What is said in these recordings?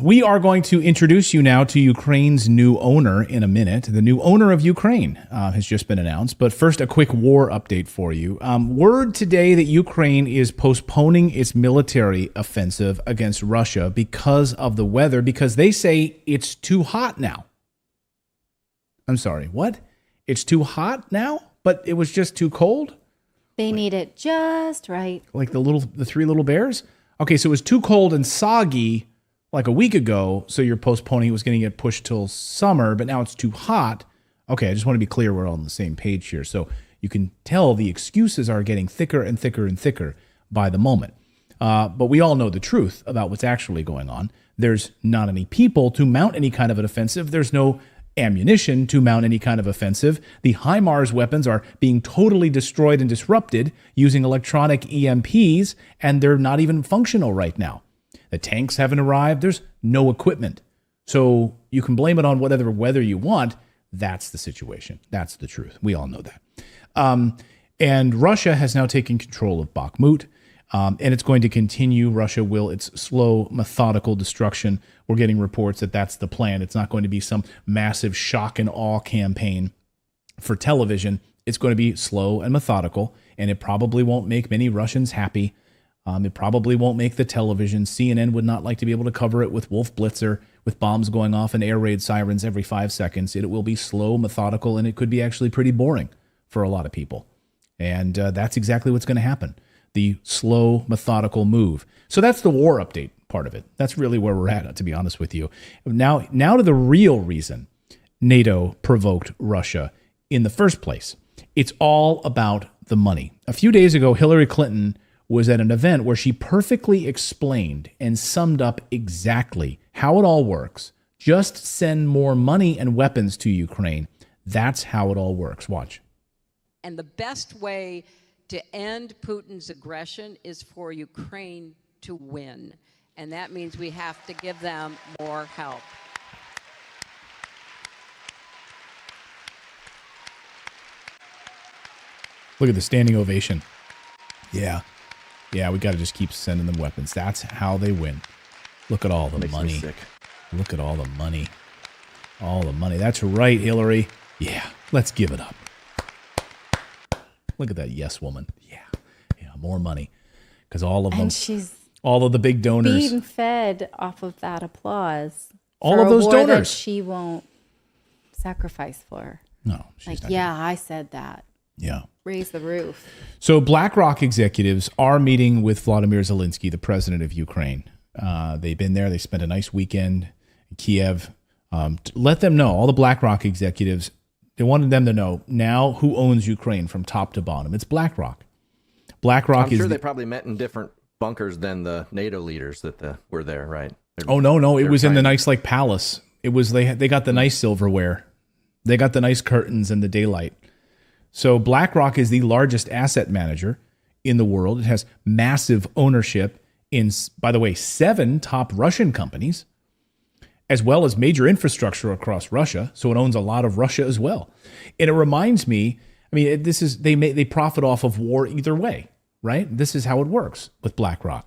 we are going to introduce you now to Ukraine's new owner in a minute. The new owner of Ukraine has just been announced. But first, a quick war update for you. Word today that Ukraine is postponing its military offensive against Russia because of the weather, because they say it's too hot now. I'm sorry, what? It's too hot now, but it was just too cold? They need it just right. Like the three little bears? Okay, so it was too cold and soggy like a week ago, so you're postponing it was going to get pushed till summer, but now it's too hot. Okay, I just want to be clear we're all on the same page here. So you can tell the excuses are getting thicker and thicker and thicker by the moment. But we all know the truth about what's actually going on. There's not any people to mount any kind of an offensive. There's no ammunition to mount any kind of offensive. The HIMARS weapons are being totally destroyed and disrupted using electronic EMPs, and they're not even functional right now. The tanks haven't arrived. There's no equipment. So you can blame it on whatever weather you want. That's the situation. That's the truth. We all know that. And Russia has now taken control of Bakhmut. And it's going to continue. Russia will its slow, methodical destruction. We're getting reports that that's the plan. It's not going to be some massive shock and awe campaign for television. It's going to be slow and methodical, and it probably won't make many Russians happy. It probably won't make the television. CNN would not like to be able to cover it with Wolf Blitzer, with bombs going off and air raid sirens every 5 seconds. It will be slow, methodical, and it could be actually pretty boring for a lot of people. And that's exactly what's going to happen. The slow, methodical move. So that's the war update part of it. That's really where we're at, to be honest with you. Now to the real reason NATO provoked Russia in the first place. It's all about the money. A few days ago, Hillary Clinton was at an event where she perfectly explained and summed up exactly how it all works. Just send more money and weapons to Ukraine. That's how it all works. Watch. And the best way to end Putin's aggression is for Ukraine to win. And that means we have to give them more help. Look at the standing ovation. Yeah, we got to just keep sending them weapons. That's how they win. Look at all the money. Look at all the money. All the money. That's right, Hillary. Yeah, let's give it up. Look at that yes woman. Yeah, more money. Because all of them, and she's all of the big donors, being fed off of that applause. All of those war donors that she won't sacrifice for. No, she's not. Yeah, I said that. Yeah. Raise the roof. So BlackRock executives are meeting with Vladimir Zelensky, the president of Ukraine. They've been there. They spent a nice weekend in Kiev. Let them know, all the BlackRock executives, they wanted them to know now who owns Ukraine from top to bottom. It's BlackRock. I'm sure they probably met in different bunkers than the NATO leaders that were there, right? No. It was in the nice palace. It was they got the nice silverware. They got the nice curtains and the daylight. So BlackRock is the largest asset manager in the world. It has massive ownership in, by the way, 7 top Russian companies, as well as major infrastructure across Russia. So it owns a lot of Russia as well. And it reminds me, this is they profit off of war either way, right? This is how it works with BlackRock.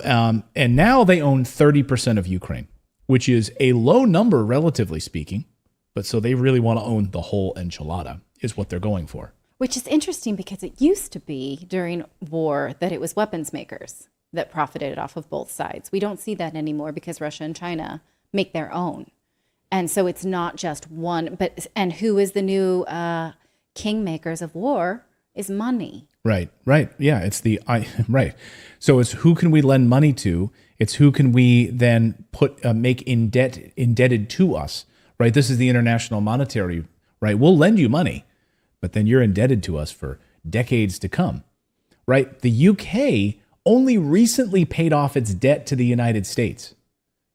And now they own 30% of Ukraine, which is a low number, relatively speaking. But so they really want to own the whole enchilada, is what they're going for. Which is interesting because it used to be during war that it was weapons makers that profited off of both sides. We don't see that anymore because Russia and China make their own. And so it's not just one, and who is the new kingmakers of war is money. Right. Yeah, right. So it's who can we lend money to? It's who can we then make indebted to us, right? This is the international monetary, right? We'll lend you money, but then you're indebted to us for decades to come, right? The UK only recently paid off its debt to the United States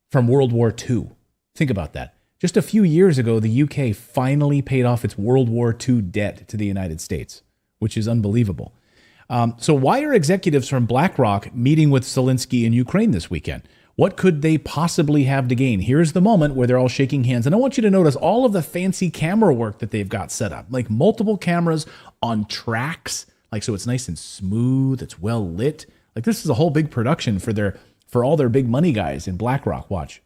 from World War II. Think about that. Just a few years ago, the UK finally paid off its World War II debt to the United States, which is unbelievable. So why are executives from BlackRock meeting with Zelensky in Ukraine this weekend? What could they possibly have to gain? Here's the moment where they're all shaking hands. And I want you to notice all of the fancy camera work that they've got set up, like multiple cameras on tracks, so it's nice and smooth, it's well lit. Like this is a whole big production for all their big money guys in BlackRock. Watch.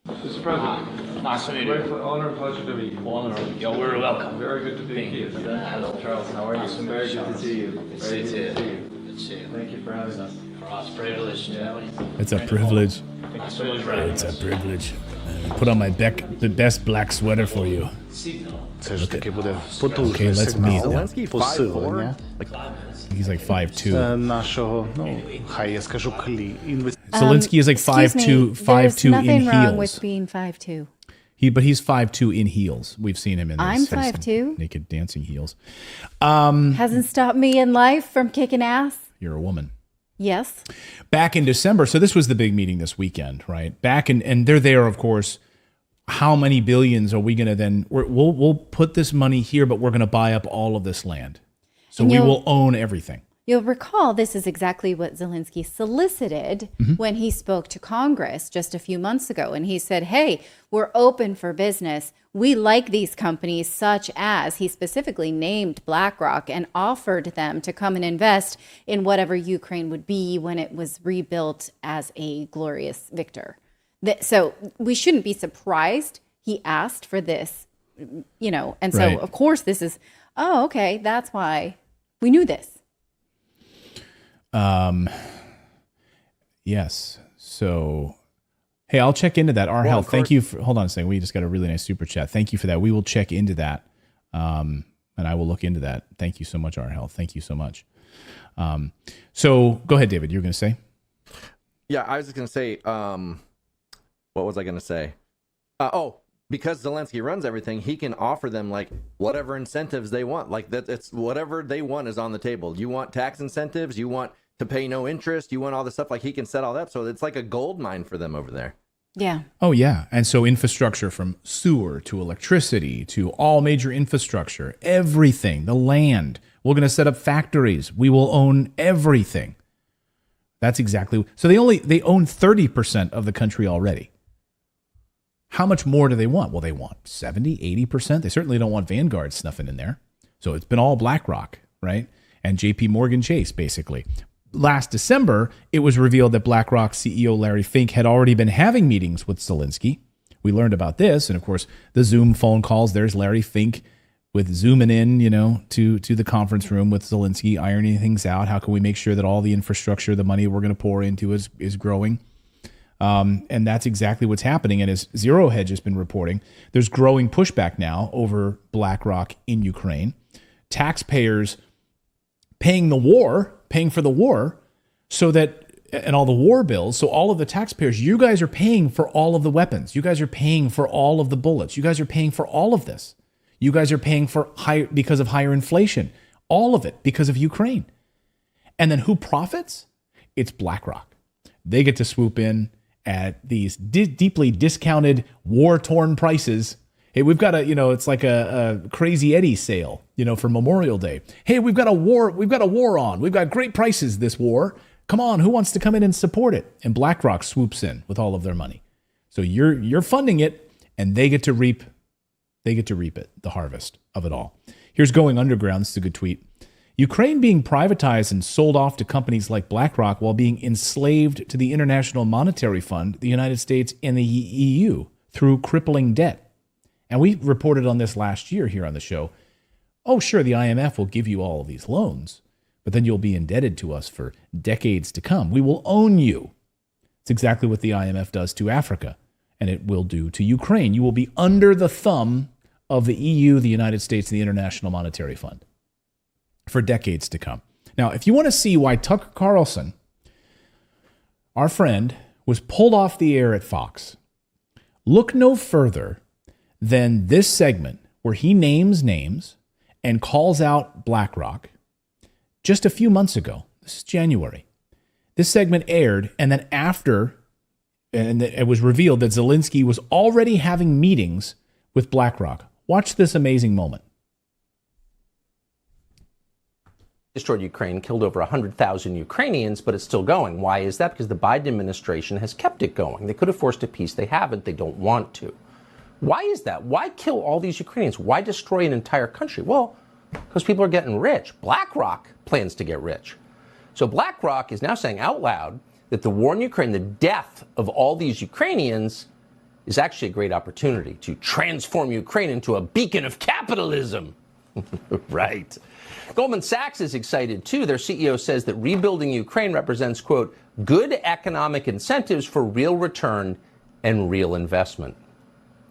Mr. President. Nice to meet you. Great honor and pleasure to meet you. Honor. You're very welcome. Very good to be here. Hello. Charles, how are you? Very good to see you. Good to see you. Good to see you. Thank you for having us. For us, privilege. It's a privilege. Thank you so much for having It's us. a privilege. Put on the best black sweater for you. Це ж таки буде потужний Okay, let's meet. Zelensky 5'4"? посилення He's like 5'2". нашого, хай я скажу, Zelensky is like 5'2", 5'2" in There's nothing wrong with heels. being 5'2". But he's 5'2" in heels. We've seen him in I'm his 5'2". naked dancing heels. Hasn't stopped me in life from kicking ass. You're a woman. Yes. Back in December, so this was the big meeting this weekend, right? And they're there, of course. How many billions are we going to then? We'll put this money here, but we're going to buy up all of this land, so we will own everything. You'll recall this is exactly what Zelensky solicited when he spoke to Congress just a few months ago. And he said, hey, we're open for business. We like these companies, such as he specifically named BlackRock and offered them to come and invest in whatever Ukraine would be when it was rebuilt as a glorious victor. So we shouldn't be surprised he asked for this, and so Right. of course this is, oh, okay, that's why we knew this. Yes. So, hey, I'll check into that. Our health. Thank you for. Hold on a second. We just got a really nice super chat. Thank you for that. We will check into that, and I will look into that. Thank you so much, Our Health. Thank you so much. So go ahead, David. You were going to say? Yeah, I was just going to say. What was I going to say? Because Zelensky runs everything, he can offer them like whatever incentives they want. Like that, it's whatever they want is on the table. You want tax incentives? You want to pay no interest? You want all this stuff? Like he can set all that. So it's like a gold mine for them over there. Yeah. Oh, yeah. And so infrastructure from sewer to electricity to all major infrastructure, everything, the land. We're going to set up factories. We will own everything. That's exactly. So they own 30% of the country already. How much more do they want? Well, they want 70, 80%. They certainly don't want Vanguard snuffing in there. So it's been all BlackRock, right? And JP Morgan Chase, basically. Last December, it was revealed that BlackRock CEO Larry Fink had already been having meetings with Zelensky. We learned about this. And of course, the Zoom phone calls. There's Larry Fink with zooming in, to the conference room with Zelensky, ironing things out. How can we make sure that all the infrastructure, the money we're going to pour into is growing? And that's exactly what's happening. And as Zero Hedge has been reporting, there's growing pushback now over BlackRock in Ukraine. Taxpayers paying for the war, so that, and all the war bills. So all of the taxpayers, you guys are paying for all of the weapons. You guys are paying for all of the bullets. You guys are paying for all of this. You guys are paying for because of higher inflation. All of it because of Ukraine. And then who profits? It's BlackRock. They get to swoop in at these deeply discounted, war-torn prices. Hey, we've got it's like a Crazy Eddie sale, for Memorial Day. Hey, we've got a war on. We've got great prices this war. Come on, who wants to come in and support it? And BlackRock swoops in with all of their money. So you're funding it, and they get to reap it, the harvest of it all. Here's Going Underground. This is a good tweet. Ukraine being privatized and sold off to companies like BlackRock while being enslaved to the International Monetary Fund, the United States, and the EU through crippling debt. And we reported on this last year here on the show. Oh, sure, the IMF will give you all of these loans, but then you'll be indebted to us for decades to come. We will own you. It's exactly what the IMF does to Africa, and it will do to Ukraine. You will be under the thumb of the EU, the United States, and the International Monetary Fund for decades to come. Now, if you want to see why Tucker Carlson, our friend, was pulled off the air at Fox, look no further than this segment where he names names and calls out BlackRock just a few months ago. This is January. This segment aired, and then it was revealed that Zelensky was already having meetings with BlackRock. Watch this amazing moment. Destroyed Ukraine, killed over 100,000 Ukrainians, but it's still going. Why is that? Because the Biden administration has kept it going. They could have forced a peace. They haven't. They don't want to. Why is that? Why kill all these Ukrainians? Why destroy an entire country? Well, because people are getting rich. BlackRock plans to get rich. So BlackRock is now saying out loud that the war in Ukraine, the death of all these Ukrainians, is actually a great opportunity to transform Ukraine into a beacon of capitalism. Right. Goldman Sachs is excited, too. Their CEO says that rebuilding Ukraine represents, quote, good economic incentives for real return and real investment.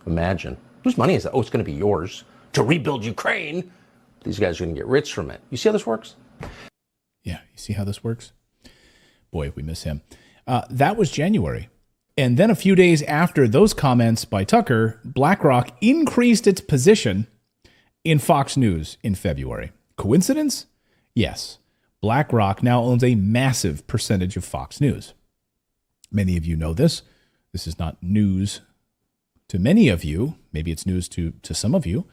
Imagine. Whose money is that? Oh, it's going to be yours to rebuild Ukraine. These guys are going to get rich from it. You see how this works? Yeah, you see how this works? Boy, we miss him. That was January. And then a few days after those comments by Tucker, BlackRock increased its position in Fox News in February. Coincidence? Yes. BlackRock now owns a massive percentage of Fox News. Many of you know this. This is not news to many of you. Maybe it's news to some of you.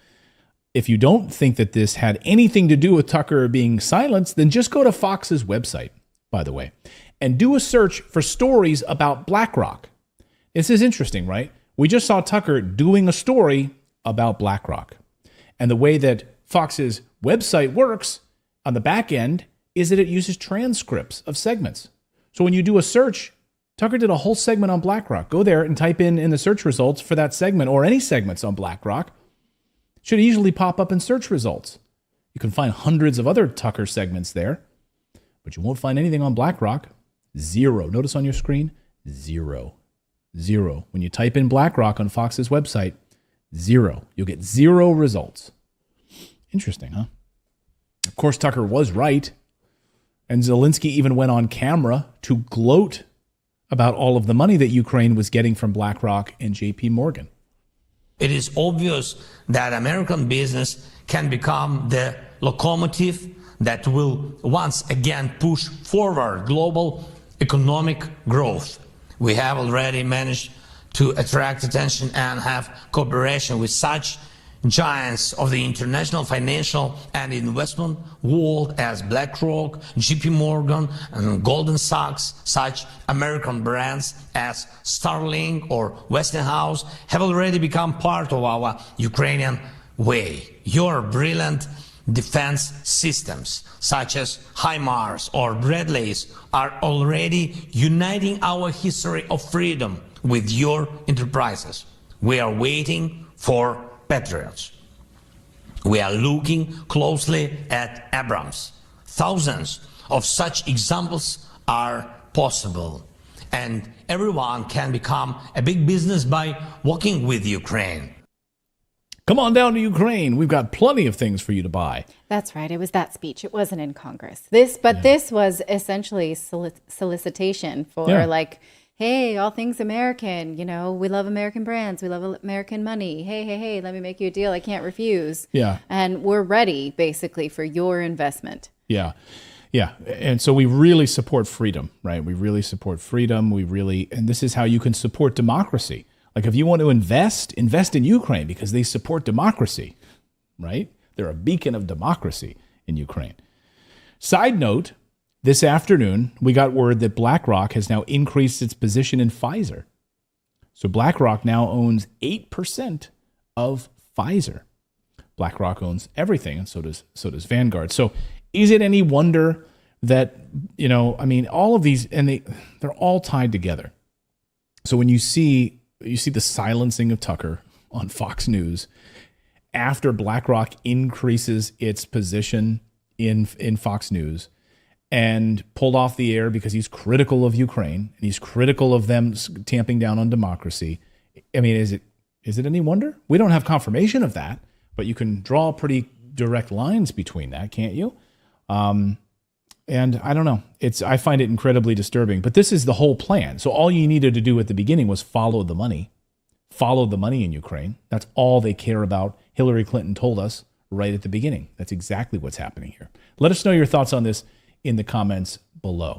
If you don't think that this had anything to do with Tucker being silenced, then just go to Fox's website, by the way, and do a search for stories about BlackRock. This is interesting, right? We just saw Tucker doing a story about BlackRock. And the way that Fox's website works on the back end is that it uses transcripts of segments. So when you do a search, Tucker did a whole segment on BlackRock. Go there and type in the search results for that segment or any segments on BlackRock. Should easily pop up in search results. You can find hundreds of other Tucker segments there, but you won't find anything on BlackRock. Zero. Notice on your screen, zero. Zero. When you type in BlackRock on Fox's website, zero. You'll get zero results. Interesting, huh? Of course, Tucker was right. And Zelensky even went on camera to gloat about all of the money that Ukraine was getting from BlackRock and JP Morgan. It is obvious that American business can become the locomotive that will once again push forward global economic growth. We have already managed to attract attention and have cooperation with such giants of the international financial and investment world as BlackRock, JP Morgan, and Goldman Sachs. Such American brands as Starlink or Westinghouse have already become part of our Ukrainian way. Your brilliant defense systems, such as HIMARS or Bradleys, are already uniting our history of freedom with your enterprises. We are waiting for Patriots. We are looking closely at Abrams. Thousands of such examples are possible, and everyone can become a big business by working with Ukraine. Come on down to Ukraine. We've got plenty of things for you to buy. That's right. It was that speech. It wasn't in Congress. This was essentially solicitation for like, hey, all things American, you know, we love American brands. We love American money. Hey, let me make you a deal I can't refuse. Yeah. And we're ready, basically, for your investment. Yeah. Yeah. And so we really support freedom, right? We really support freedom. And this is how you can support democracy. Like if you want to invest in Ukraine because they support democracy, right? They're a beacon of democracy in Ukraine. Side note, this afternoon, we got word that BlackRock has now increased its position in Pfizer. So BlackRock now owns 8% of Pfizer. BlackRock owns everything, and so does Vanguard. So is it any wonder that, all of these, and they're all tied together. So when you see the silencing of Tucker on Fox News after BlackRock increases its position in Fox News and pulled off the air because he's critical of Ukraine and he's critical of them tamping down on democracy. I mean, is it any wonder? We don't have confirmation of that, but you can draw pretty direct lines between that, can't you? And I don't know. I find it incredibly disturbing, but this is the whole plan. So all you needed to do at the beginning was follow the money in Ukraine. That's all they care about. Hillary Clinton told us right at the beginning. That's exactly what's happening here. Let us know your thoughts on this in the comments below.